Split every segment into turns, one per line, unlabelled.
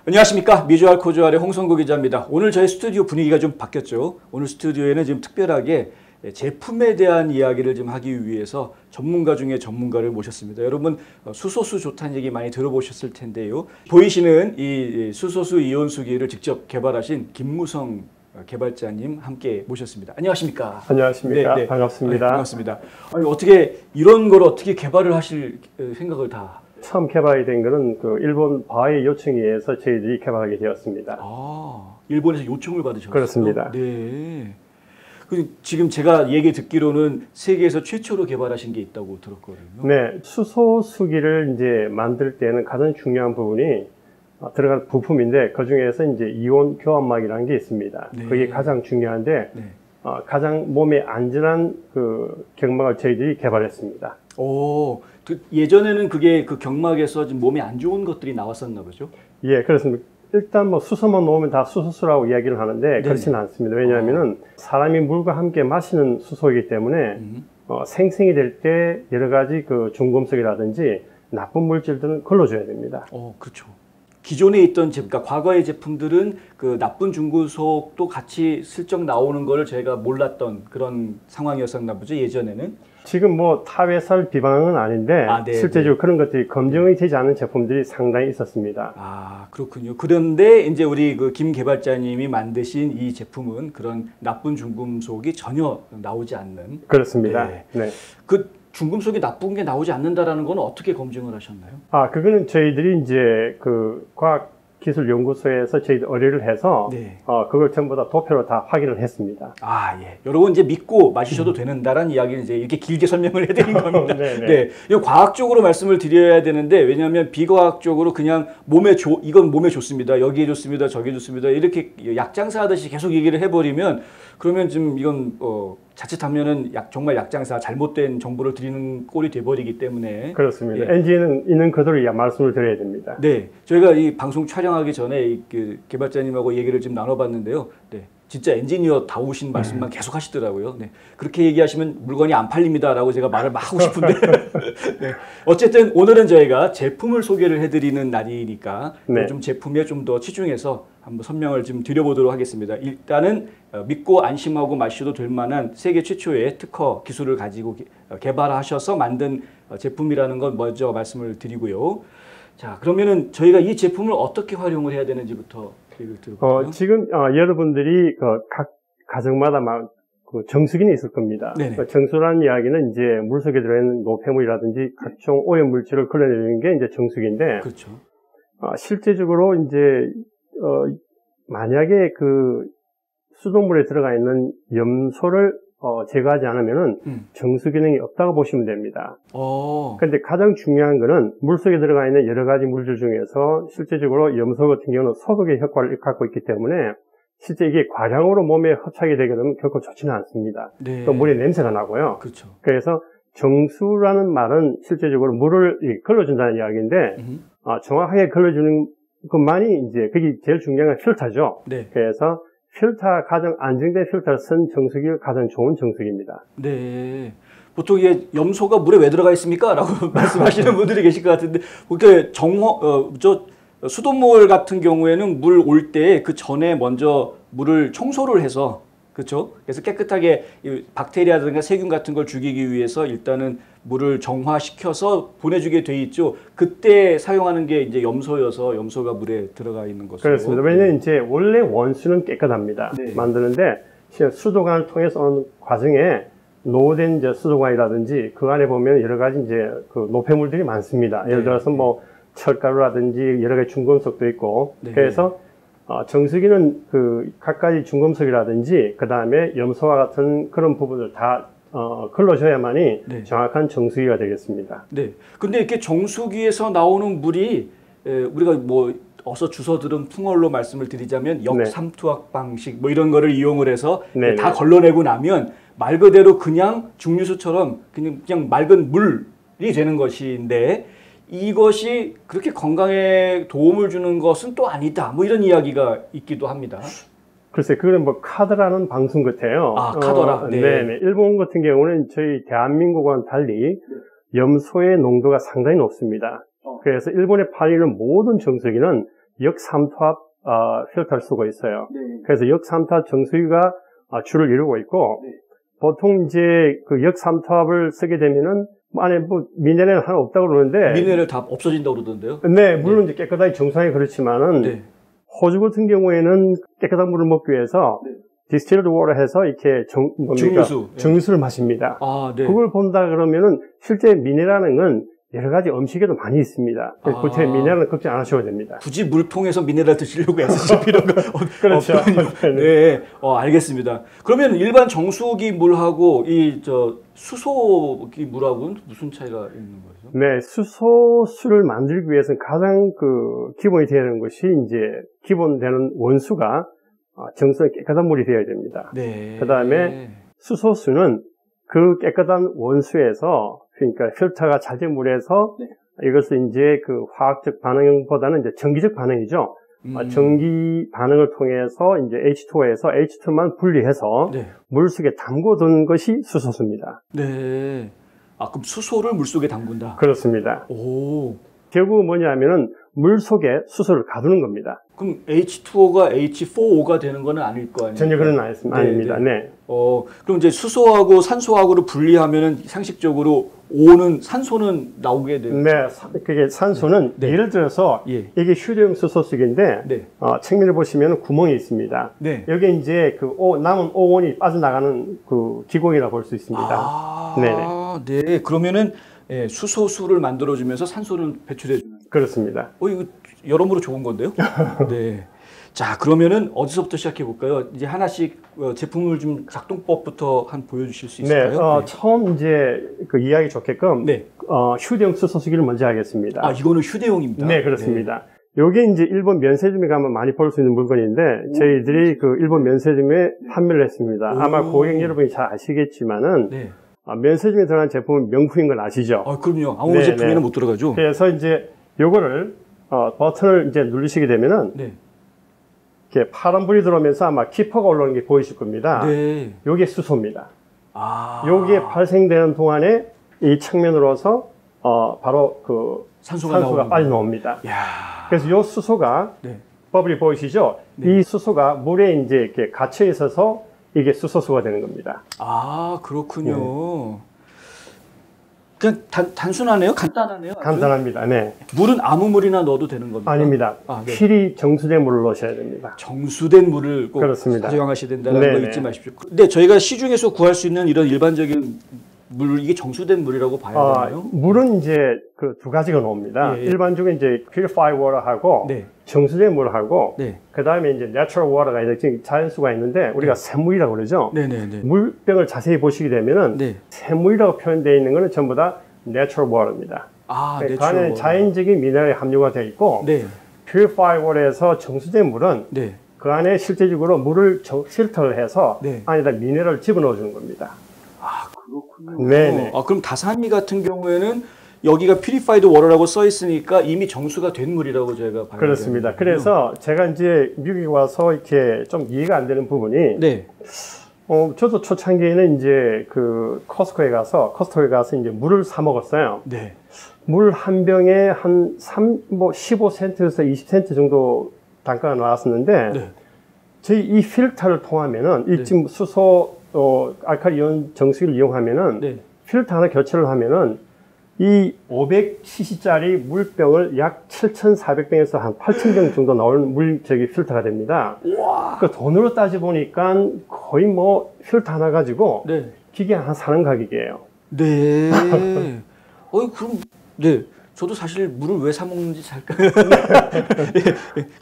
안녕하십니까. 미주알 코주알의 홍성구 기자입니다. 오늘 저희 스튜디오 분위기가 좀 바뀌었죠. 오늘 스튜디오에는 지금 특별하게 제품에 대한 이야기를 좀 하기 위해서 전문가 중에 전문가를 모셨습니다. 여러분 수소수 좋다는 얘기 많이 들어보셨을 텐데요. 보이시는 이 수소수 이온수기를 직접 개발하신 김무성 개발자님 함께 모셨습니다. 안녕하십니까?
안녕하십니까? 네. 반갑습니다.
반갑습니다. 아니, 어떻게 이런 걸 어떻게 개발을 하실 생각을 다?
처음 개발이 된 거는 그 일본 바의 요청에 의해서 저희들이 개발하게 되었습니다.
아, 일본에서 요청을 받으셨어요?
그렇습니다.
네. 지금 제가 얘기 듣기로는 세계에서 최초로 개발하신 게 있다고 들었거든요.
네, 수소수기를 이제 만들 때는 가장 중요한 부분이 들어간 부품인데 그 중에서 이제 이온 교환막이라는 게 있습니다.
네.
그게 가장 중요한데
네.
가장 몸에 안전한 그 경막을 저희들이 개발했습니다.
오, 예전에는 그게 그 경막에서 좀 몸에 안 좋은 것들이 나왔었나 보죠?
예, 그렇습니다. 일단 뭐 수소만 넣으면 다 수소수라고 이야기를 하는데 네네. 그렇지는 않습니다. 왜냐하면은 사람이 물과 함께 마시는 수소이기 때문에 생성이 될 때 여러 가지 그 중금속이라든지 나쁜 물질들은 걸러줘야 됩니다.
그렇죠. 기존에 있던 그러니까 과거의 제품들은 그 나쁜 중금속도 같이 슬쩍 나오는 거를 저희가 몰랐던 그런 상황이었었나 보죠, 예전에는?
지금 뭐 타 회사를 비방은 아닌데 실제적으로 그런 것들이 검증이 되지 않은 제품들이 상당히 있었습니다.
아, 그렇군요. 그런데 이제 우리 그 김 개발자님이 만드신 이 제품은 그런 나쁜 중금속이 전혀 나오지 않는.
그렇습니다. 네.
그 중금속이 나쁜 게 나오지 않는다라는 건 어떻게 검증을 하셨나요?
그거는 저희들이 이제 그 과학기술연구소에서 저희들 의뢰를 해서 그걸 전부 다 도표로 다 확인을 했습니다.
예. 여러분 이제 믿고 마시셔도 된다라는 이야기는 이제 이렇게 길게 설명을 해드린 겁니다. 네. 이거 과학적으로 말씀을 드려야 되는데 왜냐하면 비과학적으로 그냥 이건 몸에 좋습니다. 여기에 좋습니다. 저기에 좋습니다. 이렇게 약장사 하듯이 계속 얘기를 해버리면 그러면 좀 이건 자칫하면은 정말 약장사 잘못된 정보를 드리는 꼴이 돼버리기 때문에.
그렇습니다. NG는 있는 그대로 말씀을 드려야 됩니다.
네, 저희가 이 방송 촬영하기 전에 그 개발자님하고 얘기를 좀 나눠봤는데요. 네, 진짜 엔지니어 다우신 말씀만 계속 하시더라고요. 네, 그렇게 얘기하시면 물건이 안 팔립니다라고 제가 말을 막 하고 싶은데. 네, 어쨌든 오늘은 저희가 제품을 소개를 해드리는 날이니까 좀 제품에 좀 더 치중해서 한번 설명을 좀 드려보도록 하겠습니다. 일단은 믿고 안심하고 마셔도 될 만한 세계 최초의 특허 기술을 가지고 개발하셔서 만든 제품이라는 건 먼저 말씀을 드리고요. 자, 그러면은 저희가 이 제품을 어떻게 활용을 해야 되는지부터 얘기를 들어볼까요?
지금 여러분들이 각 가정마다 그 정수기는 있을 겁니다. 정수라는 이야기는 이제 물속에 들어있는 노폐물이라든지 각종 오염 물질을 걸러내는 게 이제 정수기인데,
그렇죠.
실제적으로 이제 만약에 그 수돗물에 들어가 있는 염소를 제거하지 않으면은 정수 기능이 없다고 보시면 됩니다. 그런데 가장 중요한 거는 물속에 들어가 있는 여러 가지 물질 중에서 실제적으로 염소 같은 경우는 소독의 효과를 갖고 있기 때문에 실제 이게 과량으로 몸에 흡착이 되게 되면 결코 좋지는 않습니다. 또 물에 냄새가 나고요.
그렇죠.
그래서 정수라는 말은 실제적으로 물을 걸러준다는 이야기인데 정확하게 걸러주는 것만이 이제 그게 제일 중요한 건 필터죠. 그래서 가장 안정된 필터를 쓴 정수기가 가장 좋은 정수기입니다.
네. 보통 이게 염소가 물에 왜 들어가 있습니까? 라고 말씀하시는 분들이 계실 것 같은데, 그렇게 수돗물 같은 경우에는 물 올 때 그 전에 먼저 물을 청소를 해서, 그렇죠? 그래서 깨끗하게 박테리아든가 세균 같은 걸 죽이기 위해서 일단은 물을 정화시켜서 보내주게 돼 있죠. 그때 사용하는 게 이제 염소여서 염소가 물에 들어가 있는 것으로.
그렇습니다. 왜냐하면 이제 원래 원수는 깨끗합니다. 만드는데 수도관을 통해서 오는 과정에 노후된 이제 수도관이라든지 그 안에 보면 여러 가지 이제 그 노폐물들이 많습니다. 예를 들어서 뭐 철가루라든지 여러 가지 중금속도 있고 그래서 정수기는 그 각가지 중금속이라든지 그 다음에 염소와 같은 그런 부분을 다 걸러줘야만이 정확한 정수기가 되겠습니다.
네. 근데 이렇게 정수기에서 나오는 물이 우리가 뭐 어서 주워 들은 풍월로 말씀을 드리자면 역삼투압 방식 뭐 이런 거를 이용을 해서 다 걸러내고 나면 말 그대로 그냥 중류수처럼 그냥 맑은 물이 되는 것인데 이것이 그렇게 건강에 도움을 주는 것은 또 아니다. 뭐 이런 이야기가 있기도 합니다.
글쎄, 그거는 뭐 카드라는 방송 같아요.
카더라.
네네. 일본 같은 경우는 저희 대한민국과는 달리 염소의 농도가 상당히 높습니다. 그래서 일본에 팔리는 모든 정수기는 역삼투압 필터를 쓰고 있어요.
네.
그래서 역삼투압 정수기가 주를 이루고 있고
네.
보통 이제 그 역삼투압을 쓰게 되면은 안에 뭐 미네랄은 하나 없다고 그러는데
미네랄 다 없어진다고 그러던데요.
네, 물론 이제 깨끗하게 정수하게 그렇지만은
네.
호주 같은 경우에는 깨끗한 물을 먹기 위해서
네.
디스틸드 워터 해서 이렇게
증류수.
증수를 마십니다.
아, 네.
그걸 본다 그러면은 실제 미네랄은 건 여러 가지 음식에도 많이 있습니다. 그때 미네랄은 걱정 안 하셔도 됩니다.
굳이 물통에서 미네랄 드시려고 애쓰실 필요가
그렇죠.
네, 알겠습니다. 그러면 일반 정수기 물하고 이 수소기 물하고는 무슨 차이가 있는 거죠?
네, 수소수를 만들기 위해서는 가장 기본이 되는 것이 이제 기본 되는 원수가 정수는 깨끗한 물이 되어야 됩니다.
네.
그 다음에 수소수는 그 깨끗한 원수에서 그러니까 필터가 잘 된 물에서
네.
이것을 이제 그 화학적 반응보다는 이제 전기적 반응이죠. 전기 반응을 통해서 이제 H2O에서 H2만 분리해서
네.
물속에 담궈둔 것이 수소수입니다.
네. 그럼 수소를 물속에 담근다.
그렇습니다.
오.
결국 뭐냐면은 물 속에 수소를 가두는 겁니다.
그럼 H2O가 H4O가 되는 건 아닐 거 아니에요?
전혀 그런 아닙니다. 네.
그럼 이제 수소하고 산소하고를 분리하면은 상식적으로 O는 산소는 나오게 되는.
네, 그게 산소는
네.
예를 들어서
예.
이게 휴대용 수소수기인데
네.
측면을 보시면 구멍이 있습니다.
네.
여기 이제 남은 오온이 빠져나가는 그 기공이라고 볼 수 있습니다.
네. 그러면은 수소수를 만들어주면서 산소를 배출해주는.
그렇습니다.
이거 여러모로 좋은 건데요? 네. 자, 그러면은 어디서부터 시작해 볼까요? 이제 하나씩 제품을 좀 작동법부터 보여주실 수 있을까요?
네, 처음 이제 그 이해하기 좋게끔
네.
휴대용 수소수기를 먼저 하겠습니다.
이거는 휴대용입니다.
네, 그렇습니다. 요게 이제 일본 면세점에 가면 많이 볼 수 있는 물건인데 저희들이 그 일본 면세점에 판매를 했습니다. 아마 고객 여러분이 잘 아시겠지만은
네.
면세점에 들어간 제품은 명품인 걸 아시죠?
그럼요. 아무 제품에는 못 들어가죠.
그래서 이제 요거를 버튼을 이제 누르시게 되면은
네.
이렇게 파란불이 들어오면서 아마 키퍼가 올라오는 게 보이실 겁니다.
네.
요게 수소입니다. 요게 발생되는 동안에 이 측면으로서 바로 그 산소가 빠져나옵니다. 그래서 요 수소가
네.
버블이 보이시죠?
네.
이 수소가 물에 이제 이렇게 갇혀 있어서 이게 수소수가 되는 겁니다.
그렇군요. 그냥 단순하네요? 간단하네요? 아주?
간단합니다. 네.
물은 아무 물이나 넣어도 되는 겁니까?
아닙니다.
네.
필히 정수된 물을 넣으셔야 됩니다.
정수된 물을 꼭
그렇습니다.
사용하셔야 된다는 거 잊지 마십시오. 근데 저희가 시중에서 구할 수 있는 이런 일반적인 물, 이게 정수된 물이라고 봐야 되나요?
물은 이제 그 두 가지가 나옵니다. 일반적으로 이제 purified water하고
네.
정수된 물하고
네.
그 다음에 이제 natural water가 이제 자연수가 있는데 우리가 샘물이라고 그러죠.
네네네.
물병을 자세히 보시게 되면은
네.
샘물이라고 표현되어 있는 것은 전부 다 natural water입니다. 그 안에 자연적인 미네랄이 함유가 되어 있고
네.
purified water에서 정수된 물은
네.
그 안에 실제적으로 물을 필터를 해서
네.
안에다 미네랄을 집어넣어 주는 겁니다.
그렇군요.
네네.
그럼 다산이 같은 경우에는 여기가 purified water라고 써 있으니까 이미 정수가 된 물이라고 저희가 봐야
그렇습니다.
되는군요.
그래서 제가 이제 미국에 와서 이렇게 좀 이해가 안 되는 부분이
네.
저도 초창기에는 이제 그 코스트코에 가서 이제 물을 사 먹었어요.
네.
물 한 병에 한 15센트에서 20센트 정도 단가가 나왔었는데
네.
저희 이 필터를 통하면은 이 지금 수소 알칼리 이온 정수기를 이용하면은
네.
필터 하나 교체를 하면은 이 500cc짜리 물병을 약 7,400병에서 한 8,000병 정도 나오는 필터가 됩니다.
와.
그 돈으로 따져보니까 거의 뭐 필터 하나 가지고
네.
기계 하나 사는 가격이에요.
네. 그럼, 네. 저도 사실 물을 왜 사 먹는지 잘.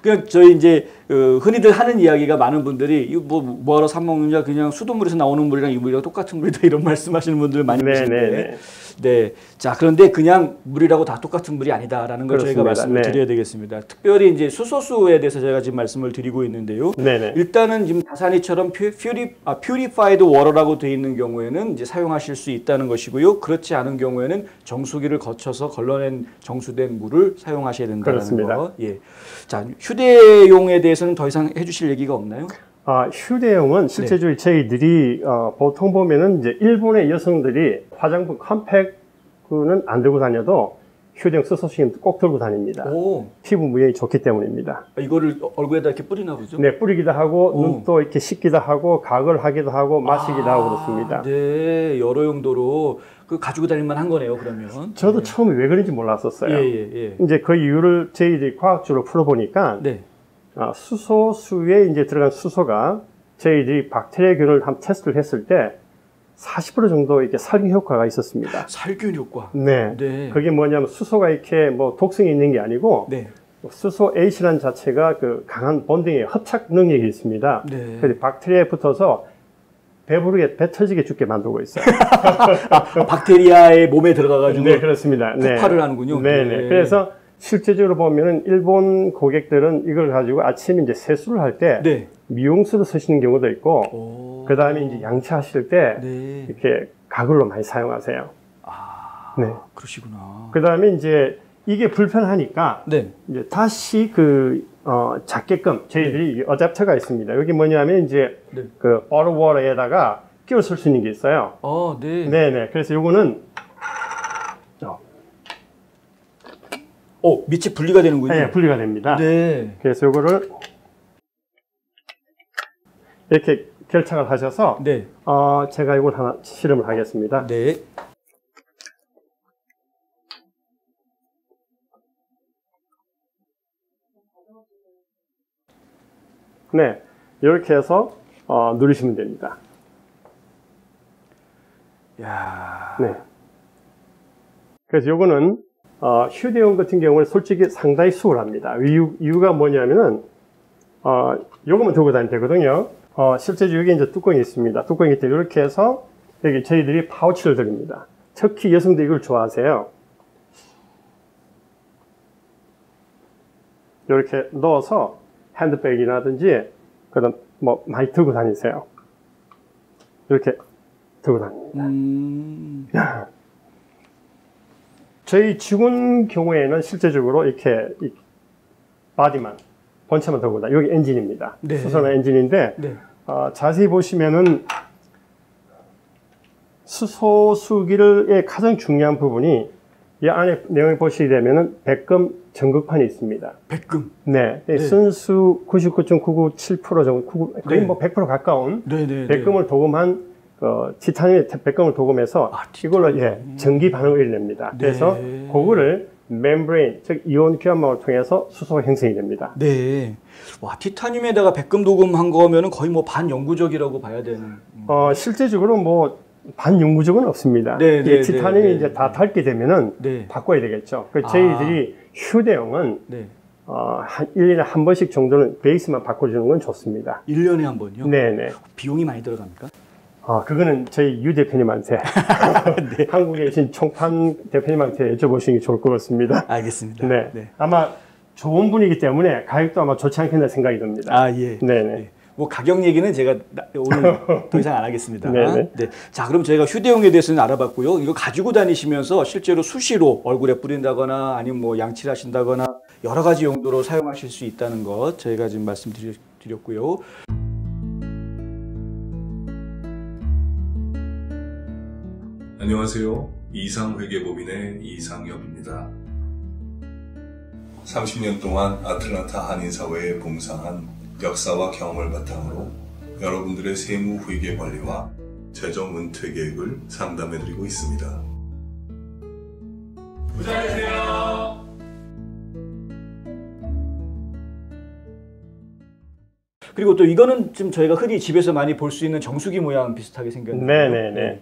그냥 저희 이제 흔히들 하는 이야기가 많은 분들이 이거 뭐하러 사 먹느냐 그냥 수돗물에서 나오는 물이랑 이 물이랑 똑같은 물이다 이런 말씀하시는 분들 많이 계신데. 네. 자, 그런데 그냥 물이라고 다 똑같은 물이 아니다라는 걸 저희가 말씀을 드려야 되겠습니다. 특별히 이제 수소수에 대해서 제가 지금 말씀을 드리고 있는데요.
네네.
일단은 지금 다산이처럼 purified water라고 되어 있는 경우에는 이제 사용하실 수 있다는 것이고요. 그렇지 않은 경우에는 정수기를 거쳐서 걸러낸 정수된 물을 사용하셔야 된다는 거. 예. 자, 휴대용에 대해서는 더 이상 해주실 얘기가 없나요?
휴대용은 실제적으로 저희들이 보통 보면은 이제 일본의 여성들이 화장품 컴팩트는 안 들고 다녀도 휴대용 수소식은 꼭 들고 다닙니다.
오.
피부 무해에 좋기 때문입니다.
이거를 얼굴에다 이렇게 뿌리나 보죠?
네, 뿌리기도 하고 눈도 이렇게 씻기도 하고 가글 하기도 하고 마시기도 하고 그렇습니다.
네, 여러 용도로 그 가지고 다닐만 한 거네요. 그러면
저도 처음에 왜 그런지 몰랐었어요.
예.
이제 그 이유를 저희들이 과학적으로 풀어보니까
네.
수소수에 이제 들어간 수소가 저희들이 박테리아 균을 한 테스트를 했을 때 40% 정도 이렇게 살균 효과가 있었습니다.
살균 효과.
네.
네.
그게 뭐냐면 수소가 이렇게 뭐 독성이 있는 게 아니고
네.
수소 H라는 자체가 그 강한 본딩의 흡착 능력이 있습니다.
네.
그래서 박테리아에 붙어서 배부르게 배 터지게 죽게 만들고 있어요.
박테리아의 몸에 들어가가지고
네, 그렇습니다.
폭발을 하는군요.
네. 그래서 실제적으로 보면은 일본 고객들은 이걸 가지고 아침에 이제 세수를 할 때
네.
미용수로 쓰시는 경우도 있고, 그 다음에 이제 양치하실 때
네.
이렇게 가글로 많이 사용하세요. 네.
그러시구나.
그 다음에 이제 이게 불편하니까
네.
이제 다시 작게끔 저희들이 어댑터가 있습니다. 여기 뭐냐면 이제
네.
그 버터워터에다가 끼워 쓸 수 있는 게 있어요.
네.
네네. 그래서 요거는
밑이 분리가 되는군요.
네, 분리가 됩니다.
네.
그래서 요거를 이렇게 결착을 하셔서
네.
제가 이걸 하나 실험을 하겠습니다.
네.
네, 이렇게 해서 누르시면 됩니다.
야.
네. 그래서 요거는 휴대용 같은 경우는 솔직히 상당히 수월합니다. 이유가 뭐냐면은 요거만 들고 다니면 되거든요. 실제로 여기 이제 뚜껑이 있습니다. 뚜껑이 있대 이렇게 해서 여기 저희들이 파우치를 드립니다. 특히 여성들이 이걸 좋아하세요. 이렇게 넣어서 핸드백이라든지 그다음 뭐 많이 들고 다니세요. 이렇게 들고 다닙니다. 저희 지군 경우에는 실제적으로 이렇게 바디만 본체만 들고 다니. 여기 엔진입니다.
네.
수소나 엔진인데
네.
자세히 보시면은 수소수기의 가장 중요한 부분이 이 안에 내용을 보시게 되면은 백금 전극판이 있습니다.
백금.
네. 순수 99.997% 정도, 거의
네.
뭐 100% 가까운
네.
백금을 도금한 티타늄의 백금을 도금해서 이걸로 전기 반응을 일냅니다.
네.
그래서 그거를 멤브레인, 즉 이온 교환막을 통해서 수소가 형성이 됩니다.
네. 와, 티타늄에다가 백금 도금한 거면은 거의 뭐 반영구적이라고 봐야 되는.
실제적으로 뭐 반영구적은 없습니다.
네.
티타늄이 이제 다 닳게 되면은
네.
바꿔야 되겠죠. 저희들이 휴대용은
네.
1년에 한 번씩 정도는 베이스만 바꿔주는 건 좋습니다.
1년에 한 번요?
네네.
비용이 많이 들어갑니까?
그거는 저희 유 대표님한테
네.
한국에 계신 총판 대표님한테 여쭤보시는 게 좋을 것 같습니다.
알겠습니다.
네. 아마 좋은 분이기 때문에 가격도 아마 좋지 않겠나 생각이 듭니다.
예.
네네.
네. 뭐 가격 얘기는 제가 오늘 더 이상 안 하겠습니다.
네네.
네. 자, 그럼 저희가 휴대용에 대해서는 알아봤고요. 이거 가지고 다니시면서 실제로 수시로 얼굴에 뿌린다거나 아니면 뭐 양치를 하신다거나 여러 가지 용도로 사용하실 수 있다는 것 저희가 지금 말씀드렸고요.
안녕하세요. 이상회계법인의 이상엽입니다. 30년 동안 아틀란타 한인사회에 봉사한 역사와 경험을 바탕으로 여러분들의 세무 회계 관리와 재정 은퇴 계획을 상담해드리고 있습니다. 부자 되세요.
그리고 또 이거는 좀 저희가 흔히 집에서 많이 볼 수 있는 정수기 모양 비슷하게 생겼는데.
네네네.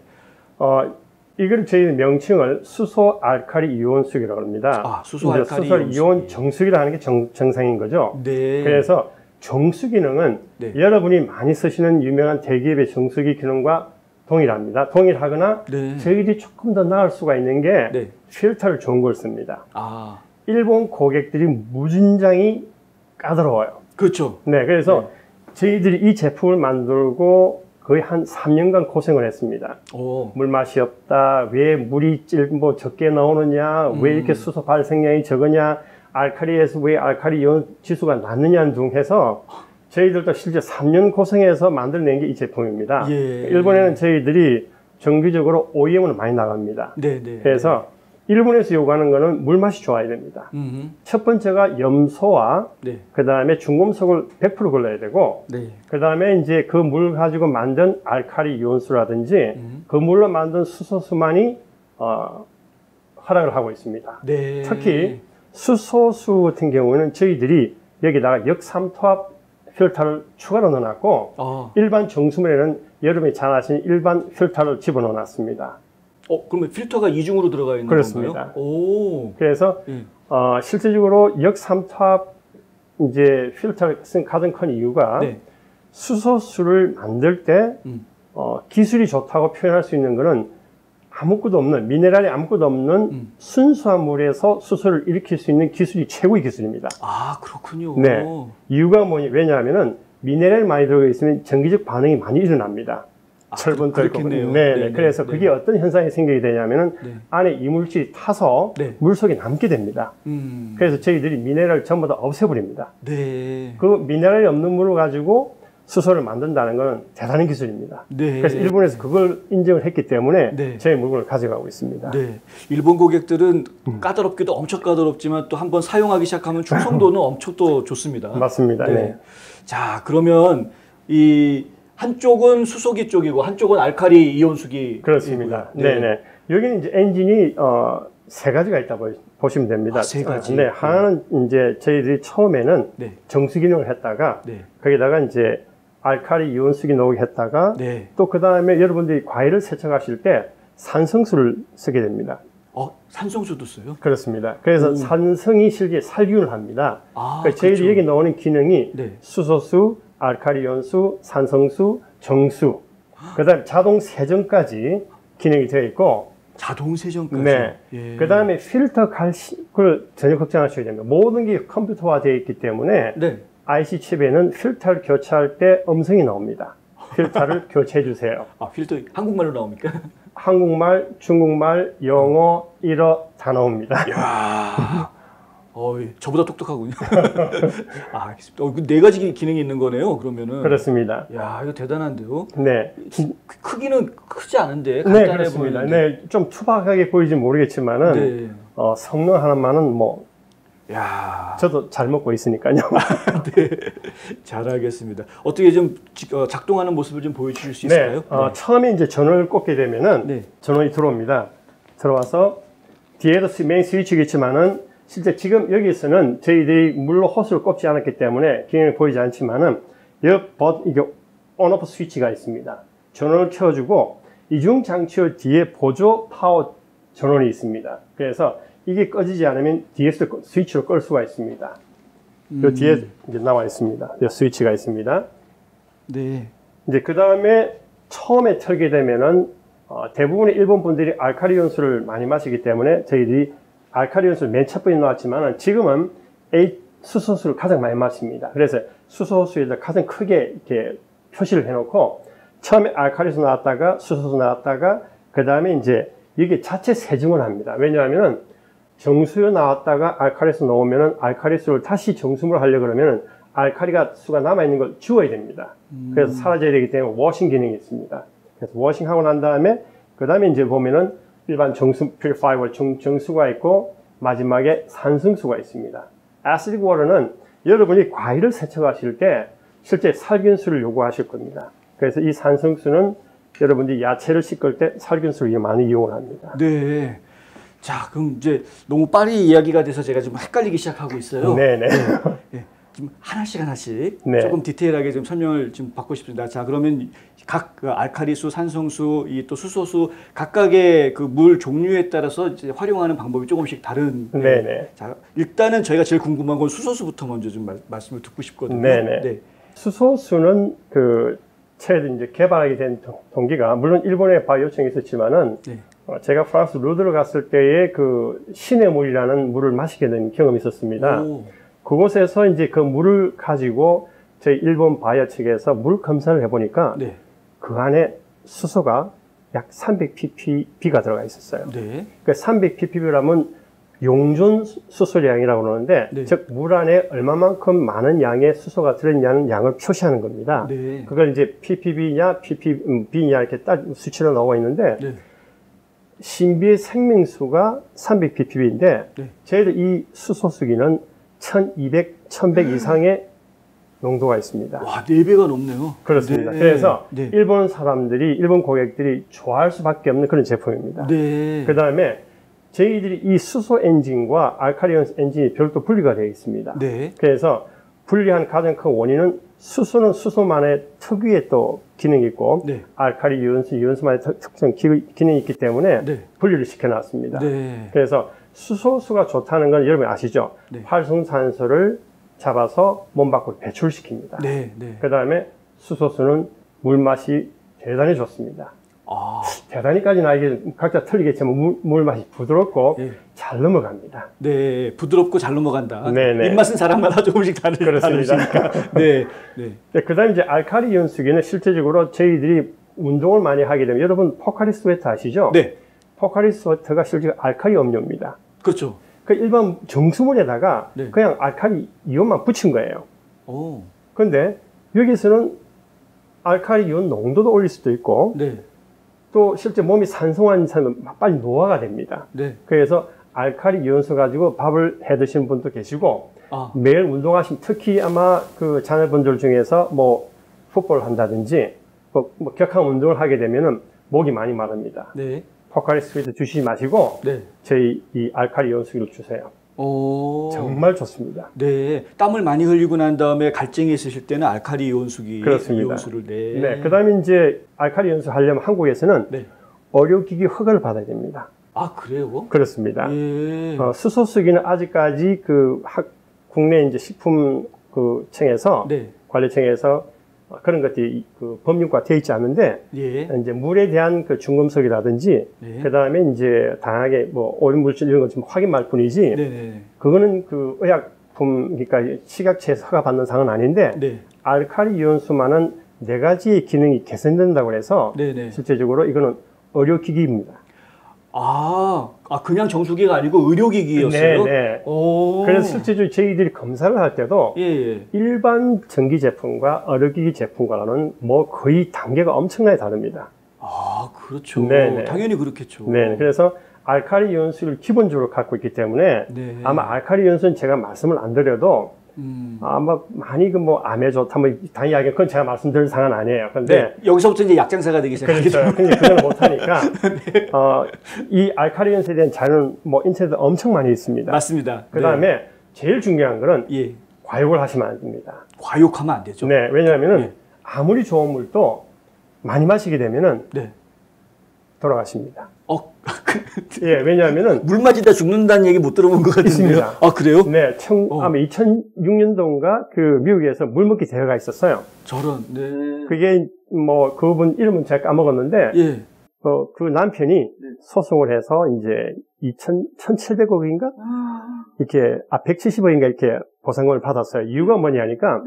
이걸 저희 명칭을 수소 알칼리 이온수기라고 합니다.
수소 알칼리
수소 이온 정수기라는 게 정상인 거죠.
네.
그래서 정수 기능은 여러분이 많이 쓰시는 유명한 대기업의 정수기 기능과 동일합니다. 동일하거나 저희들이 조금 더 나을 수가 있는 게 필터를 좋은 걸 씁니다. 일본 고객들이 무진장이 까다로워요.
그렇죠.
네, 그래서 저희들이 이 제품을 만들고 거의 한 3년간 고생을 했습니다. 물맛이 없다, 왜 물이 적게 나오느냐, 왜 이렇게 수소 발생량이 적으냐, 알칼리에서 왜 알칼리 이온 지수가 낮느냐 등 해서 저희들도 실제 3년 고생해서 만들어낸 게 이 제품입니다. 일본에는 저희들이 정기적으로 OEM을 많이 나갑니다. 그래서 일본에서 요구하는 거는 물맛이 좋아야 됩니다. 첫 번째가 염소와
네.
그 다음에 중금속을 100% 걸러야 되고
네.
그 다음에 이제 그 물 가지고 만든 알칼리 이온수라든지 그 물로 만든 수소수만이 허락을 하고 있습니다.
네.
특히 수소수 같은 경우는 저희들이 여기다가 역삼투압 필터를 추가로 넣어놨고 일반 정수물에는 여러분이 잘 아시는 일반 필터를 집어넣어 놨습니다.
그러면 필터가 이중으로 들어가 있는
그렇습니다.
건가요? 오.
그래서 실제적으로 역삼투압 이제 필터를 쓴 가장 큰 이유가
네.
수소수를 만들 때 기술이 좋다고 표현할 수 있는 것은 아무것도 없는 미네랄이 아무것도 없는 순수한 물에서 수소를 일으킬 수 있는 기술이 최고의 기술입니다.
아, 그렇군요.
네. 이유가 뭐냐? 왜냐하면은 미네랄이 많이 들어가 있으면 전기적 반응이 많이 일어납니다. 철분도 있고. 네. 그래서 그게 어떤 현상이 생기게 되냐면은 안에 이물질이 타서 물 속에 남게 됩니다. 그래서 저희들이 미네랄을 전부 다 없애버립니다.
네.
그 미네랄이 없는 물을 가지고 수소를 만든다는 건 대단한 기술입니다.
네.
그래서 일본에서 그걸 인정을 했기 때문에 저희 물건을 가져가고 있습니다.
네. 일본 고객들은 까다롭기도 엄청 까다롭지만 또 한번 사용하기 시작하면 충성도는 엄청 또 좋습니다.
맞습니다. 네.
자, 그러면 이 한쪽은 수소기 쪽이고 한쪽은 알칼리 이온수기.
그렇습니다. 네. 여기는 이제 엔진이 세 가지가 있다고 보시면 됩니다.
세 가지.
네. 하나는 이제 저희들이 처음에는 정수 기능을 했다가 거기다가 이제 알칼리 이온수기 넣게 했다가 또 그 다음에 여러분들이 과일을 세척하실 때 산성수를 쓰게 됩니다.
산성수도 써요?
그렇습니다. 그래서 산성이 실제 살균을 합니다. 그러니까 저희들이 여기 넣는 기능이 수소수, 알칼리 이온수, 산성수, 정수, 그 다음에 자동 세정까지 기능이 되어 있고
자동 세정까지?
네. 그 다음에 필터 그걸 전혀 걱정하셔야 됩니다. 모든 게 컴퓨터화 되어 있기 때문에 IC 칩에는 필터를 교체할 때 음성이 나옵니다. 필터를 교체해 주세요.
필터 한국말로 나옵니까?
한국말, 중국말, 영어, 일어 다 나옵니다.
이야, 저보다 똑똑하군요. 알겠습니다. 네 가지 기능이 있는 거네요, 그러면은.
그렇습니다.
야, 이거 대단한데요?
네.
크기는 크지 않은데, 간단해
그렇습니다.
보이는데.
좀 투박하게 보이진 모르겠지만은, 성능 하나만은
야,
저도 잘 먹고 있으니까요.
네, 잘 알겠습니다. 어떻게 좀 작동하는 모습을 좀 보여주실 수 있을까요?
처음에 이제 전원을 꽂게 되면은 전원이 들어옵니다. 들어와서 뒤에도 메인 스위치가 있지만은 실제 지금 여기서는 저희들이 물로 호스를 꼽지 않았기 때문에 기능이 보이지 않지만은 이게 온오프 스위치가 있습니다. 전원을 켜주고 이중 장치의 뒤에 보조 파워 전원이 있습니다. 그래서 이게 꺼지지 않으면 뒤에서 스위치로 끌 수가 있습니다. 요 뒤에 이제 나와 있습니다. 요 스위치가 있습니다.
네.
이제 그 다음에 처음에 틀게 되면은 대부분의 일본 분들이 알칼리 이온수를 많이 마시기 때문에 저희들이 알칼리 이온수를 맨 첫 번에 나왔지만은 지금은 수소수를 가장 많이 마십니다. 그래서 수소수에다 가장 크게 이렇게 표시를 해놓고 처음에 알칼리 이온수 나왔다가 수소수 나왔다가 그 다음에 이제 이게 자체 세정을 합니다. 왜냐하면은 정수유 나왔다가 알칼리수 넣으면은 알칼리수를 다시 정수물 하려고 그러면은 알칼리가 수가 남아있는 걸 지워야 됩니다. 그래서 사라져야 되기 때문에 워싱 기능이 있습니다. 그래서 워싱하고 난 다음에 그 다음에 이제 보면은 일반 정수 퓨리파이어 정수가 있고 마지막에 산성수가 있습니다. 아시드 워터는 여러분이 과일을 세척하실 때 실제 살균수를 요구하실 겁니다. 그래서 이 산성수는 여러분들이 야채를 씻을 때 살균수를 많이 이용을 합니다.
네. 자, 그럼 이제 너무 빨리 이야기가 돼서 제가 좀 헷갈리기 시작하고 있어요.
네네.
좀 하나씩 조금 디테일하게 좀 설명을 좀 받고 싶습니다. 자, 그러면 각 그 알칼리수, 산성수, 또 수소수 각각의 그 물 종류에 따라서 이제 활용하는 방법이 조금씩 다른.
네네.
자, 일단은 저희가 제일 궁금한 건 수소수부터 먼저 좀 말씀을 듣고 싶거든요.
네네. 수소수는 최근 이제 개발하게 된 동기가 물론 일본에 바이오 요청이 있었지만은. 제가 프랑스 루드를 갔을 때에 그 신의 물이라는 물을 마시게 된 경험이 있었습니다. 그곳에서 이제 그 물을 가지고 저희 일본 바이오 측에서 물 검사를 해보니까 그 안에 수소가 약 300ppb가 들어가 있었어요. 그 300ppb라면 용존 수소량이라고 그러는데 즉 물 안에 얼마만큼 많은 양의 수소가 들어있냐는 양을 표시하는 겁니다. 그걸 이제 ppb냐 ppb냐 이렇게 딱 수치로 나와 있는데 신비의 생명수가 300ppb인데
네.
저희들 이 수소수기는 1200, 1100 이상의 농도가 있습니다.
와, 4배가 넘네요.
그렇습니다.
네.
그래서
네.
일본 사람들이, 일본 고객들이 좋아할 수밖에 없는 그런 제품입니다.
네.
그 다음에 저희들이 이 수소 엔진과 알카리 엔진이 별도 분리가 되어 있습니다.
네.
그래서 분리한 가장 큰 원인은 수소는 수소만의 특유의 또 기능이 있고
네.
알카리 유연수만의 특성 기능이 있기 때문에
네.
분리를 시켜놨습니다.
네.
그래서 수소수가 좋다는 건 여러분 아시죠?
네.
활성산소를 잡아서 몸 밖으로 배출시킵니다.
네. 네.
그 다음에 수소수는 물맛이 대단히 좋습니다.
아.
대단히까지는 알게 각자 틀리겠지만 물맛이 부드럽고
예.
잘 넘어갑니다.
네, 부드럽고 잘 넘어간다.
네네.
입맛은 사람마다 조금씩
그렇습니다.
다르시니까. 네, 네,
네, 그 다음에 이제 알카리 연수기는 실제적으로 저희들이 운동을 많이 하게 되면 여러분 포카리 스웨트 아시죠?
네,
포카리 스웨트가 실제 알카리 음료입니다.
그렇죠.
그 일반 정수물에다가
네.
그냥 알카리 이온만 붙인 거예요.
오,
근데 여기서는 알카리 이온 농도도 올릴 수도 있고
네,
또 실제 몸이 산성한 사람은 빨리 노화가 됩니다.
네.
그래서 알카리 이온수 가지고 밥을 해 드시는 분도 계시고
아,
매일 운동하시면 특히 아마 그 자녀분들 중에서 뭐 풋볼 한다든지 뭐 격한 운동을 하게 되면은 목이 많이 마릅니다.
네,
포카리 스웨트 주시지 마시고
네.
저희 이 알카리 이온수기를 주세요.
오,
정말 좋습니다.
네, 땀을 많이 흘리고 난 다음에 갈증이 있으실 때는 알카리 이온수기,
그렇습니다.
이온수를 네.
네, 그다음에 이제 알카리 이온수 하려면 한국에서는
네.
의료기기 허가를 받아야 됩니다.
아, 그래요?
그렇습니다.
예.
수소수기는 아직까지 국내 이제 식품 청에서
네,
관리청에서 그런 것들이 법률과 되어 있지 않는데
예,
이제 물에 대한 중금속이라든지
네.
그 다음에 이제 다양하게 뭐 오염 물질 이런 거 좀 확인할 뿐이지
네, 네,
그거는 의약품 그러니까 식약처에서 허가 받는 사항은 아닌데
네,
알카리 이온수만은 4가지의 기능이 개선된다고 해서
네, 네.
실제적으로 이거는 의료기기입니다.
그냥 정수기가 아니고 의료기기였어요?
네.
오.
그래서 실제적으로 저희들이 검사를 할 때도
예, 예.
일반 전기 제품과 의료기기 제품과는 뭐 거의 단계가 엄청나게 다릅니다.
아, 그렇죠.
네네.
당연히 그렇겠죠.
네, 그래서 알카리 이온수를 기본적으로 갖고 있기 때문에
네.
아마 알카리 이온수는 제가 말씀을 안 드려도 아마 많이 암에 좋다 뭐 단 이야기 그건 제가 말씀드릴 상황은 아니에요. 근데
네. 여기서부터 이제 약장사가 되기 시작하겠죠.
그렇죠. 근데 그걸 못하니까 이 알카리 이온수에 대한 자료는 뭐 인터넷에 엄청 많이 있습니다.
맞습니다.
그 다음에
네.
제일 중요한 거는
예.
과욕을 하시면 안 됩니다.
과욕하면 안 되죠.
네, 왜냐하면은
예.
아무리 좋은 물도 많이 마시게 되면은
네.
돌아가십니다.
예,
왜냐하면은
물 맞이다 죽는다는 얘기 못 들어본 것 같은데요.
있습니다.
아, 그래요?
네, 아마 2006년도인가 미국에서 물먹기 대회가 있었어요.
저런. 네.
그게 뭐 그분 이름은 제가 까먹었는데
예.
그 남편이 소송을 해서 이제 1,700억인가 이렇게 170억인가 이렇게 보상금을 받았어요. 이유가 뭐냐니까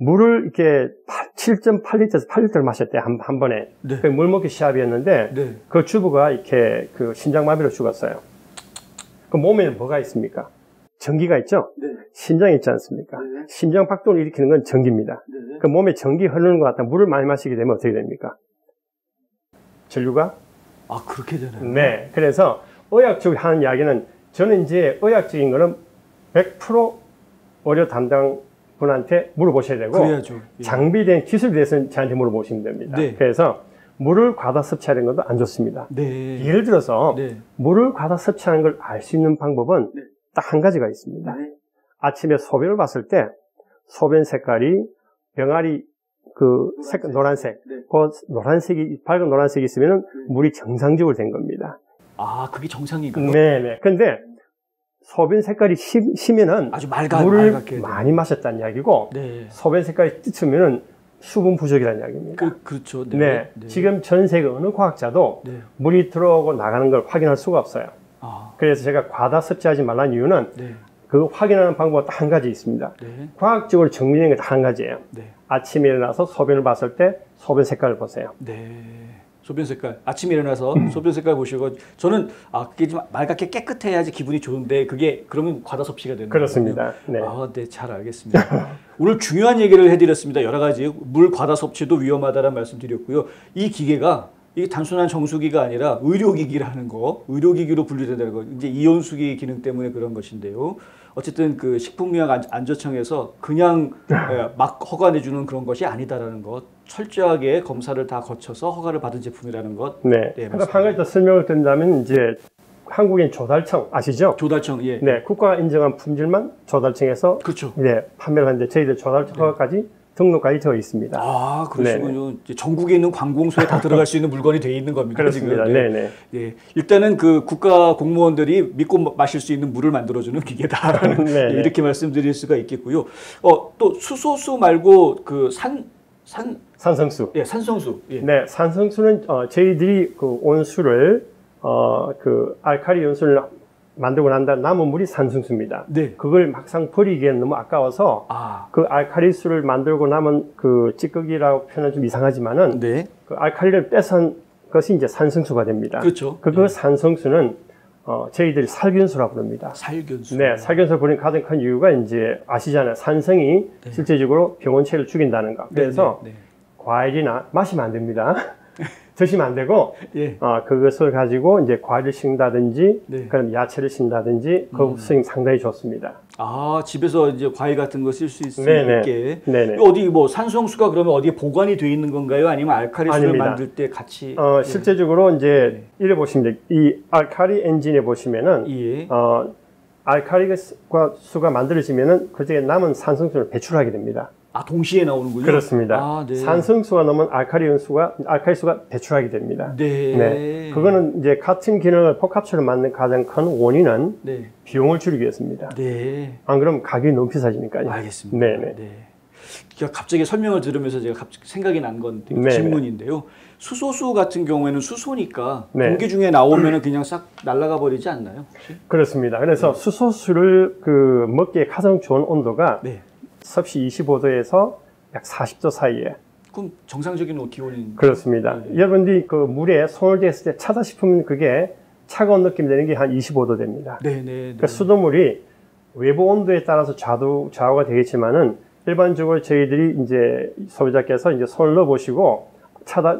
물을 이렇게 7.8리터에서 8리터를 마셨대 한 번에.
네.
그 물먹기 시합이었는데
네.
그 주부가 이렇게 심장마비로 죽었어요. 그 몸에는 뭐가 있습니까? 전기가 있죠?
네.
심장이 있지 않습니까?
네.
심장 박동을 일으키는 건 전기입니다.
네.
그 몸에 전기 흐르는 것 같다. 물을 많이 마시게 되면 어떻게 됩니까? 전류가?
아, 그렇게 되나요?
네. 그래서 의학적으로 하는 이야기는 저는 이제 의학적인 거는 100% 의료 담당 분한테 물어보셔야 되고
그래야죠. 예.
장비된 기술에 대해서는 저한테 물어보시면 됩니다.
네.
그래서 물을 과다 섭취하는 것도 안 좋습니다.
네.
예를 들어서
네.
물을 과다 섭취하는 걸 알 수 있는 방법은
네.
딱 한 가지가 있습니다.
네.
아침에 소변을 봤을 때 소변 색깔이 병아리 색깔 노란색,
네.
밝은 노란색이 있으면 물이 정상적으로 된 겁니다.
아, 그게 정상인가요?
네네. 근데 소변 색깔이 심면은
아주
물을
맑게
많이 마셨다는 이야기고
네.
소변 색깔이 짙으면은 수분 부족이라는 이야기입니다.
그렇죠. 네.
네.
네.
지금 전 세계 어느 과학자도
네.
물이 들어오고 나가는 걸 확인할 수가 없어요.
아,
그래서 제가 과다 섭취하지 말라는 이유는
네.
그 확인하는 방법은 딱 한 가지 있습니다.
네.
과학적으로 증명된 게 딱 한 가지예요.
네.
아침에 일어나서 소변을 봤을 때 소변 색깔을 보세요.
네. 소변 색깔. 아침에 일어나서 소변 색깔 보시고 저는 그게 좀 맑게 깨끗해야지 기분이 좋은데 그게 그러면 과다 섭취가 되는
그렇습니다. 네.
네, 잘 알겠습니다. 오늘 중요한 얘기를 해드렸습니다. 여러 가지 물 과다 섭취도 위험하다는 말씀드렸고요. 이 기계가 이게 단순한 정수기가 아니라 의료기기라는 거, 의료기기로 분류된다는 거, 이제 이온수기 기능 때문에 그런 것인데요. 어쨌든 그 식품의약안전청에서 그냥 막 허가내주는 그런 것이 아니다라는 것, 철저하게 검사를 다 거쳐서 허가를 받은 제품이라는 것.
네. 한 가지 더 설명을 드린다면 이제 한국인 조달청 아시죠?
조달청, 예.
네, 국가가 인정한 품질만 조달청에서
그렇죠.
네, 판매를 하는데 저희들 조달청 허가까지 등록까지 되어 있습니다.
아, 그러시군요. 이제 전국에 있는 관공서에 다 들어갈 수 있는 물건이 되어 있는 겁니다.
그렇습니다.
지금.
네, 네.
예, 일단은 그 국가 공무원들이 믿고 마실 수 있는 물을 만들어주는 기계다라는
네, 네.
이렇게 말씀드릴 수가 있겠고요. 또 수소수 말고 그
산성수.
예, 산성수. 예.
네, 산성수는 저희들이 그 온수를 그 알칼리 온수를 만들고 난 다음 남은 물이 산성수입니다.
네.
그걸 막상 버리기에는 너무 아까워서 그 알칼리수를 만들고 남은 그 찌꺼기라고 표현은 좀 이상하지만은
네.
그 알칼리를 뺏은 것이 이제 산성수가 됩니다.
그렇죠.
그 산성수는 저희들이 살균수라고 부릅니다.
살균수.
네, 살균수를 부르는 가장 큰 이유가 이제 아시잖아요. 산성이
네.
실제적으로 병원체를 죽인다는 거. 그래서
네, 네.
과일이나 마시면 안 됩니다. 드시면 안 되고,
예.
그것을 가지고 이제 과일을 심다든지,
네.
그런 야채를 심다든지, 그 수익 상당히 좋습니다.
아, 집에서 이제 과일 같은 거 쓸 수
네네.
있게.
네네.
어디 뭐 산성수가 그러면 어디에 보관이 되어 있는 건가요? 아니면 알칼리수를
아닙니다.
만들 때 같이?
실제적으로 이제 이래 보시면 이 알칼리 엔진에 보시면은,
예.
알칼리 수가 만들어지면은 그중에 남은 산성수를 배출하게 됩니다.
아, 동시에 나오는군요.
그렇습니다.
아, 네.
산성수가 넘은 알칼리수가 배출하게 됩니다.
네.
네. 그거는 이제 같은 기능을 복합체로 만든 가장 큰 원인은
네.
비용을 줄이기 위해서입니다.
네.
안 그러면 가격이 너무 비싸지니까요.
알겠습니다.
네네.
네. 제가 갑자기 설명을 들으면서 제가 갑자기 생각이 난 건
네네.
질문인데요. 수소수 같은 경우에는 수소니까
네.
공기 중에 나오면은 그냥 싹 날아가 버리지 않나요? 혹시?
그렇습니다. 그래서 수소수를 그 먹기에 가장 좋은 온도가
네.
섭씨 25도에서 약 40도 사이에.
그럼 정상적인 기온인.
그렇습니다.
네.
여러분들이 그 물에 손을 대었을 때 차다 싶으면 그게 차가운 느낌이 되는 게 한 25도 됩니다.
네네.
그러니까 수돗물이 외부 온도에 따라서 좌우가 되겠지만은 일반적으로 저희들이 이제 소비자께서 이제 손을 넣어 보시고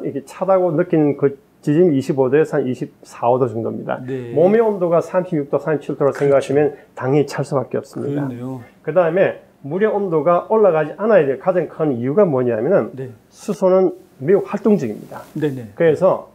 이렇게 차다고 느끼는 그 지점이 25도에서 한 24, 5도 정도입니다.
네.
몸의 온도가 36도, 37도로 생각하시면 당연히 찰 수밖에 없습니다.
그렇네요.
그 다음에 물의 온도가 올라가지 않아야 될 가장 큰 이유가 뭐냐면은
네.
수소는 매우 활동적입니다.
네네.
그래서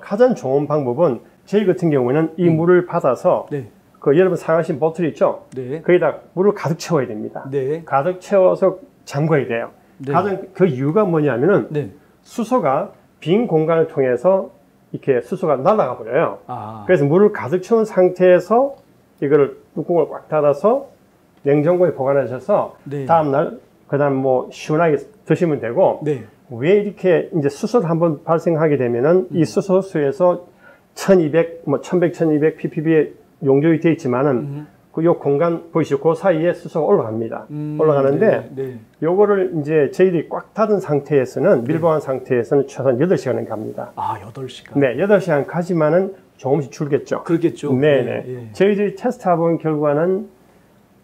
가장 좋은 방법은 저희 같은 경우에는 이 물을 받아서
네.
그 여러분 사용하신 보틀 있죠?
네.
거기다 물을 가득 채워야 됩니다.
네.
가득 채워서 잠궈야 돼요.
네.
가장 그 이유가 뭐냐면은
네.
수소가 빈 공간을 통해서 이렇게 수소가 날아가 버려요.
아.
그래서 물을 가득 채운 상태에서 이거를 뚜껑을 꽉 닫아서 냉장고에 보관하셔서
네.
다음날 그다음 뭐 시원하게 드시면 되고
네.
왜 이렇게 이제 수소가 한번 발생하게 되면은 이 수소수에서 1200, 뭐 1100, 1200 ppb에 용적이 되어 있지만은 그 요 공간 보이시죠? 그 사이에 수소가 올라갑니다. 올라가는데
네.
요거를 이제 저희들이 꽉 닫은 상태에서는 밀봉한 상태에서는 최소한 8시간은 갑니다.
아, 8시간.
네, 8시간 가지만은 조금씩 줄겠죠.
그렇겠죠.
네네.
예.
저희들이 테스트해본 결과는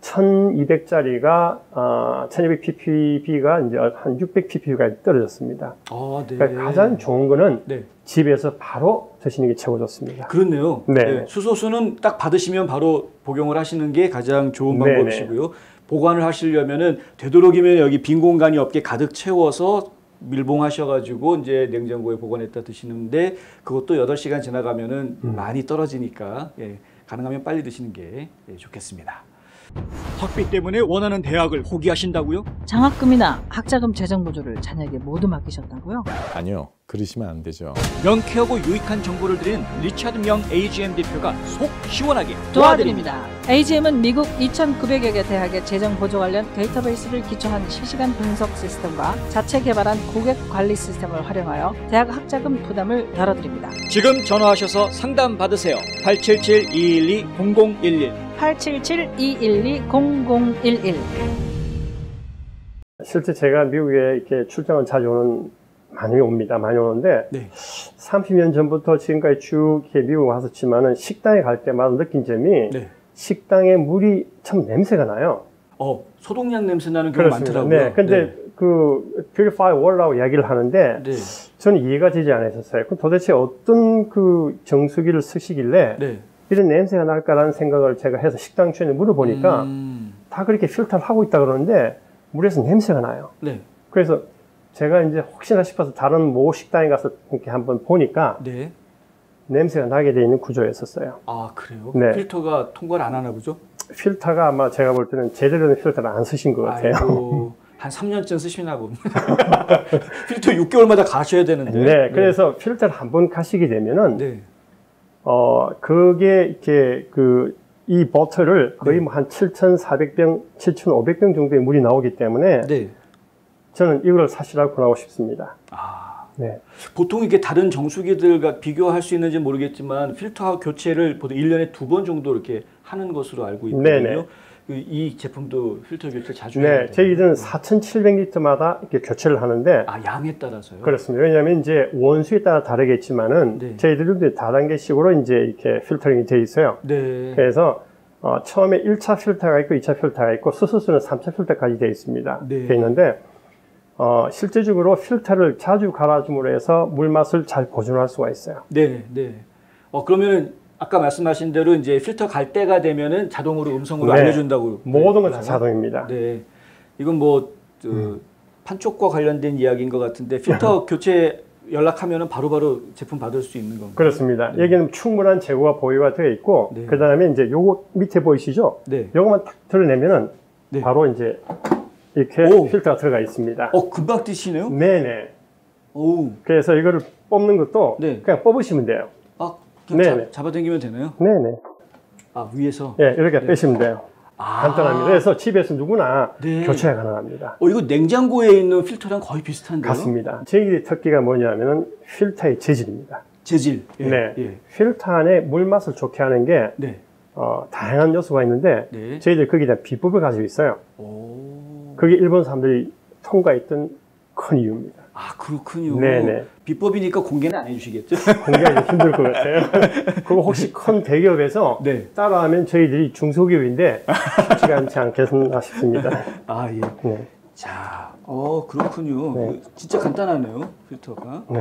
1200짜리가 1200 ppb가 이제 한 600 ppb가 떨어졌습니다.
아, 네.
그러니까 가장 좋은 거는
네.
집에서 바로 드시는 게 최고 좋습니다.
그렇네요.
네.
네. 수소수는 딱 받으시면 바로 복용을 하시는 게 가장 좋은
네네.
방법이시고요. 보관을 하시려면은 되도록이면 여기 빈 공간이 없게 가득 채워서 밀봉하셔가지고 이제 냉장고에 보관했다 드시는데 그것도 8시간 지나가면은 많이 떨어지니까 가능하면 빨리 드시는 게 좋겠습니다. 학비 때문에 원하는 대학을 포기하신다고요?
장학금이나 학자금 재정 보조를 자녀에게 모두 맡기셨다고요?
아니요, 그러시면 안 되죠.
명쾌하고 유익한 정보를 드리는 리차드 명 AGM 대표가 속 시원하게
도와드립니다. AGM은 미국 2,900여 개 대학의 재정 보조 관련 데이터베이스를 기초한 실시간 분석 시스템과 자체 개발한 고객 관리 시스템을 활용하여 대학 학자금 부담을 덜어드립니다.
지금 전화하셔서 상담 받으세요. 877-212-0011
877-212-0011
실제 제가 미국에 이렇게 출장을 자주 많이 오는데
네.
30년 전부터 지금까지 쭉 이렇게 미국 왔었지만은 식당에 갈 때마다 느낀 점이
네.
식당에 물이 참 냄새가 나요.
소독약 냄새 나는 경우가
그렇습니다.
많더라고요.
네, 근데 그 Purify Wall라고 이야기를 하는데
네.
저는 이해가 되지 않았었어요. 그럼 도대체 어떤 그 정수기를 쓰시길래
네.
이런 냄새가 날까라는 생각을 제가 해서 식당 주인에 물어보니까 다 그렇게 필터를 하고 있다 그러는데 물에서 냄새가 나요.
네.
그래서 제가 이제 혹시나 싶어서 다른 모 식당에 가서 이렇게 한번 보니까
네.
냄새가 나게 돼 있는 구조였었어요.
아, 그래요?
네.
필터가 통과를 안 하나 보죠?
필터가 아마 제가 볼 때는 제대로 된 필터를 안 쓰신 것 같아요.
아이고, 한 3년쯤 쓰시나 봅니다. 필터 6개월마다 가셔야 되는데.
네, 그래서 필터를 한번 가시게 되면은
네.
그게 이렇게 이 버터를 거의
네.
뭐 한 7,400병, 7,500병 정도의 물이 나오기 때문에
네.
저는 이걸 사시라고 권하고 싶습니다.
아,
네.
보통 이게 다른 정수기들과 비교할 수 있는지 모르겠지만 필터 교체를 보통 1년에 2번 정도 이렇게 하는 것으로 알고 있거든요.
네네.
이 제품도 필터 교체 자주 해야
네,
돼요.
저희들은 4,700리터마다 이렇게 교체를 하는데
아, 양에 따라서요?
그렇습니다. 왜냐하면 이제 원수에 따라 다르겠지만은
네.
저희들도 다단계식으로 이제 이렇게 필터링이 되어 있어요.
네.
그래서 처음에 1차 필터가 있고 2차 필터가 있고 수소수는 3차 필터까지 되어 있습니다.
네.
되어 있는데 실제적으로 필터를 자주 갈아줌으로 해서 물 맛을 잘 보존할 수가 있어요.
네, 네. 그러면은 아까 말씀하신 대로 이제 필터 갈 때가 되면은 자동으로 음성으로
네.
알려준다고.
모든 건 다 자동입니다.
네. 이건 뭐 판촉과 관련된 이야기인 것 같은데 필터 교체 연락하면은 바로바로 제품 받을 수 있는 건가요?
그렇습니다.
네.
여기는 충분한 재고가 보유가 되어 있고
네.
그 다음에 이제 요거 밑에 보이시죠?
네.
요거만 탁 드러내면은
네.
바로 이제 이렇게
오.
필터가 들어가 있습니다.
금방 뜨시네요?
네네.
오.
그래서 이거를 뽑는 것도
네.
그냥 뽑으시면 돼요.
그냥
네네.
잡아당기면 되나요?
네네.
위에서.
네, 이렇게 빼시면 돼요. 간단합니다. 그래서 집에서 누구나
네.
교체가 가능합니다.
이거 냉장고에 있는 필터랑 거의 비슷한데요?
같습니다. 저희 특기가 뭐냐면 필터의 재질입니다.
재질. 예.
네.
예.
필터 안에 물 맛을 좋게 하는 게
네.
다양한 요소가 있는데
네.
저희들 거기다 비법을 가지고 있어요.
오.
그게 일본 사람들이 통과했던 큰 이유입니다.
그렇군요.
네네.
비법이니까 공개는 안 해주시겠죠?
공개하기 힘들 것 같아요. 그거 혹시 큰 대기업에서
네.
따라하면 저희들이 중소기업인데 쉽지가 않지 않겠나 싶습니다.
예.
네.
자, 그렇군요.
네.
진짜 간단하네요, 필터가.
네.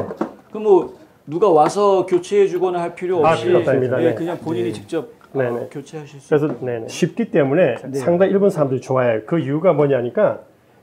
그럼 뭐 누가 와서 교체해주거나 할 필요 없이
필요 없습니다. 네.
그냥 본인이 직접
네네.
교체하실 수.
그래서 쉽기 때문에
네.
상당히 일본 사람들이 좋아해요. 그 이유가 뭐냐니까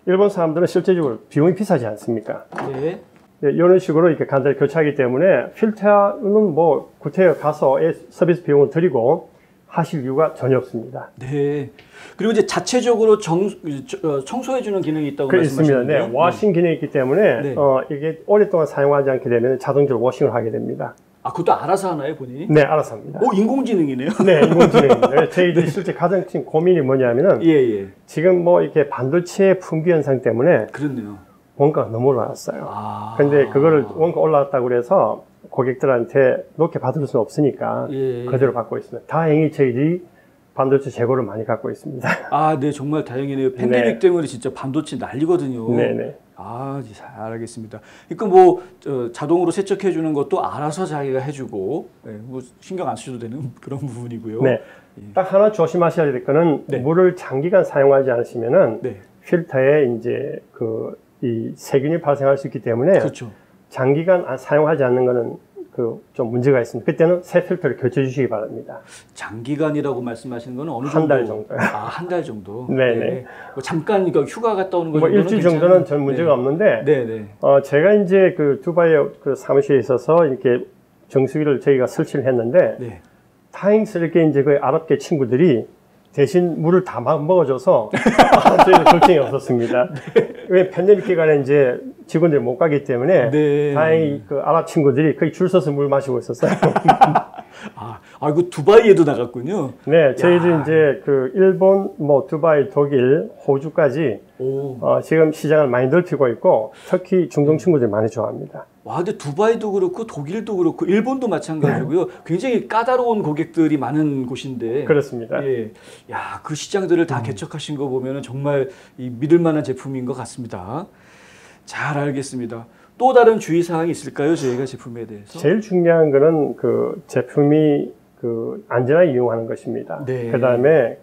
일본 사람들은 실제적으로 비용이 비싸지 않습니까?
네.
네, 이런 식으로 이렇게 간단히 교체하기 때문에 필터는 뭐 구태여 가서 서비스 비용을 드리고 하실 이유가 전혀 없습니다.
네. 그리고 이제 자체적으로 청소해주는 기능이 있다고
있습니다.
말씀하셨는데요.
네, 워싱 기능이 있기 때문에
네.
이게 오랫동안 사용하지 않게 되면 자동적으로 워싱을 하게 됩니다.
그것도 알아서 하나요, 본인이?
네, 알아서 합니다.
인공지능이네요.
네, 인공지능입니다. 저희들이 실제 가장 큰 고민이 뭐냐면은
예.
지금 뭐 이렇게 반도체 품귀 현상 때문에
그렇네요.
원가가 너무 올라왔어요.
아.
근데 그거를 원가 올라왔다고 그래서 고객들한테 높게 받을 수는 없으니까
예.
그대로 받고 있습니다. 다행히 저희들이 반도체 재고를 많이 갖고 있습니다.
네, 정말 다행이네요. 팬데믹
네.
때문에 진짜 반도체 난리거든요.
네네.
잘 알겠습니다. 그러니까 뭐 자동으로 세척해 주는 것도 알아서 자기가 해주고 뭐 신경 안 쓰셔도 되는 그런 부분이고요.
네. 딱 하나 조심하셔야 될 거는
네.
물을 장기간 사용하지 않으시면은
네.
필터에 이제 이 세균이 발생할 수 있기 때문에
그렇죠.
장기간 사용하지 않는 거는 좀 문제가 있습니다. 그때는 새 필터를 교체해 주시기 바랍니다.
장기간이라고 말씀하시는 건 어느 정도?
한 달 정도요.
한 달 정도.
네네.
네. 뭐 잠깐 휴가 갔다 오는 거
뭐
정도는
일주일
괜찮은-
정도는 전 문제가 없는데
네네.
제가 이제 두바이 사무실에 있어서 이렇게 정수기를 저희가 설치를 했는데
네.
다행스럽게 이제 그 아랍계 친구들이 대신 물을 다 먹어줘서 저희는 걱정이 없었습니다. 왜 팬데믹 기간에 이제 직원들이 못 가기 때문에
네.
다행히 그 아랍 친구들이 거의 줄 서서 물 마시고 있었어요.
이거 두바이에도 나갔군요.
네, 저희도 이제 일본, 두바이, 독일, 호주까지 지금 시장을 많이 넓히고 있고 특히 중동 친구들이 많이 좋아합니다.
근데 두바이도 그렇고 독일도 그렇고 일본도 마찬가지고요. 굉장히 까다로운 고객들이 많은 곳인데.
그렇습니다.
예. 그 시장들을 다 개척하신 거 보면 정말 믿을 만한 제품인 것 같습니다. 잘 알겠습니다. 또 다른 주의사항이 있을까요? 저희가 제품에 대해서?
제일 중요한 거는 제품이 안전하게 이용하는 것입니다.
네.
그 다음에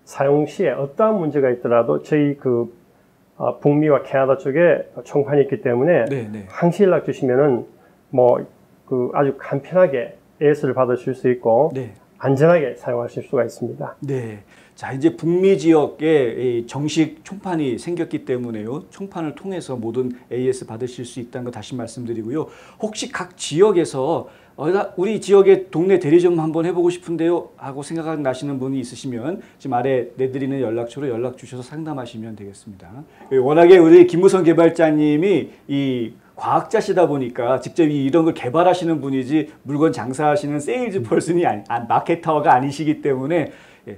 사용 시에 어떠한 문제가 있더라도 저희 북미와 캐나다 쪽에 총판이 있기 때문에
네, 네.
항시 연락 주시면은 아주 간편하게 AS를 받으실 수 있고
네.
안전하게 사용하실 수가 있습니다.
네. 자, 이제 북미 지역에 이 정식 총판이 생겼기 때문에요. 총판을 통해서 모든 AS 받으실 수 있다는 거 다시 말씀드리고요. 혹시 각 지역에서 우리 지역의 동네 대리점 한번 해보고 싶은데요 하고 생각나시는 분이 있으시면 지금 아래 내드리는 연락처로 연락 주셔서 상담하시면 되겠습니다. 워낙에 우리 김무성 개발자님이 이 과학자시다 보니까 직접 이런 걸 개발하시는 분이지 물건 장사하시는 세일즈 퍼슨이 마케터가 아니시기 때문에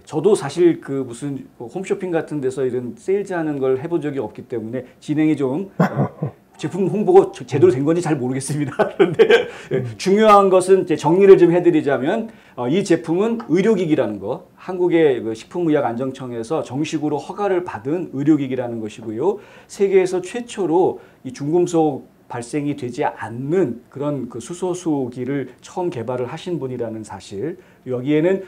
저도 사실 무슨 홈쇼핑 같은 데서 이런 세일즈하는 걸 해본 적이 없기 때문에 진행이 좀 제품 홍보가 제대로 된 건지 잘 모르겠습니다. 그런데 중요한 것은 이제 정리를 좀 해드리자면 이 제품은 의료기기라는 거, 한국의 식품의약안정청에서 정식으로 허가를 받은 의료기기라는 것이고요. 세계에서 최초로 이 중금속 발생이 되지 않는 그런 수소수기를 처음 개발을 하신 분이라는 사실, 여기에는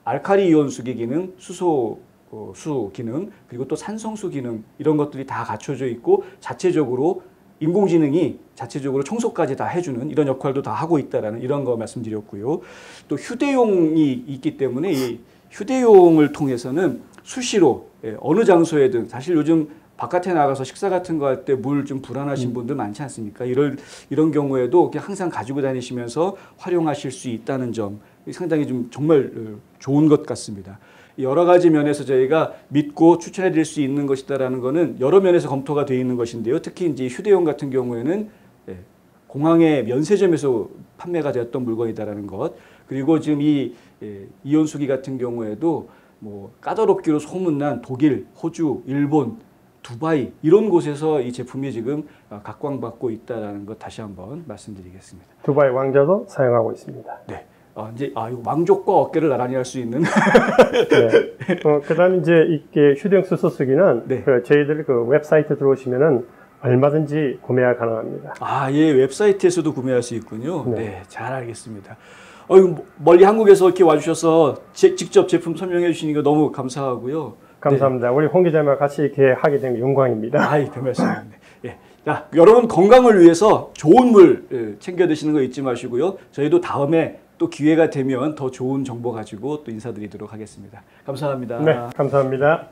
알칼리 이온수 기기는 수 기능, 그리고 또 산성수 기능, 이런 것들이 다 갖춰져 있고 자체적으로 인공지능이 자체적으로 청소까지 다 해주는 이런 역할도 다 하고 있다라는 이런 거 말씀드렸고요. 또 휴대용이 있기 때문에 이 휴대용을 통해서는 수시로 어느 장소에든, 사실 요즘 바깥에 나가서 식사 같은 거 할 때 물 좀 불안하신 분들 많지 않습니까? 이런 경우에도 그냥 항상 가지고 다니시면서 활용하실 수 있다는 점, 상당히 좀 정말 좋은 것 같습니다. 여러 가지 면에서 저희가 믿고 추천해 드릴 수 있는 것이다라는 거는 여러 면에서 검토가 되어 있는 것인데요. 특히 이제 휴대용 같은 경우에는 공항의 면세점에서 판매가 되었던 물건이다라는 것, 그리고 지금 이 이온수기 같은 경우에도 뭐 까다롭기로 소문난 독일, 호주, 일본, 두바이 이런 곳에서 이 제품이 지금 각광받고 있다는 것 다시 한번 말씀드리겠습니다.
두바이 왕자도 사용하고 있습니다.
네. 이제 이거 왕족과 어깨를 나란히 할 수 있는.
네. 그다음 이제 이게 휴대용 수소수기는
네.
저희들 웹사이트 들어오시면은 얼마든지 구매가 가능합니다.
예, 웹사이트에서도 구매할 수 있군요.
네.
네, 잘 알겠습니다. 멀리 한국에서 이렇게 와주셔서 직접 제품 설명해 주시는 거 너무 감사하고요.
감사합니다. 네. 우리 홍 기자님과 같이 이렇게 하게 된 영광입니다.
별 말씀입니다. 예. 자, 여러분 건강을 위해서 좋은 물 챙겨 드시는 거 잊지 마시고요. 저희도 다음에 또 기회가 되면 더 좋은 정보 가지고 또 인사드리도록 하겠습니다. 감사합니다.
네, 감사합니다.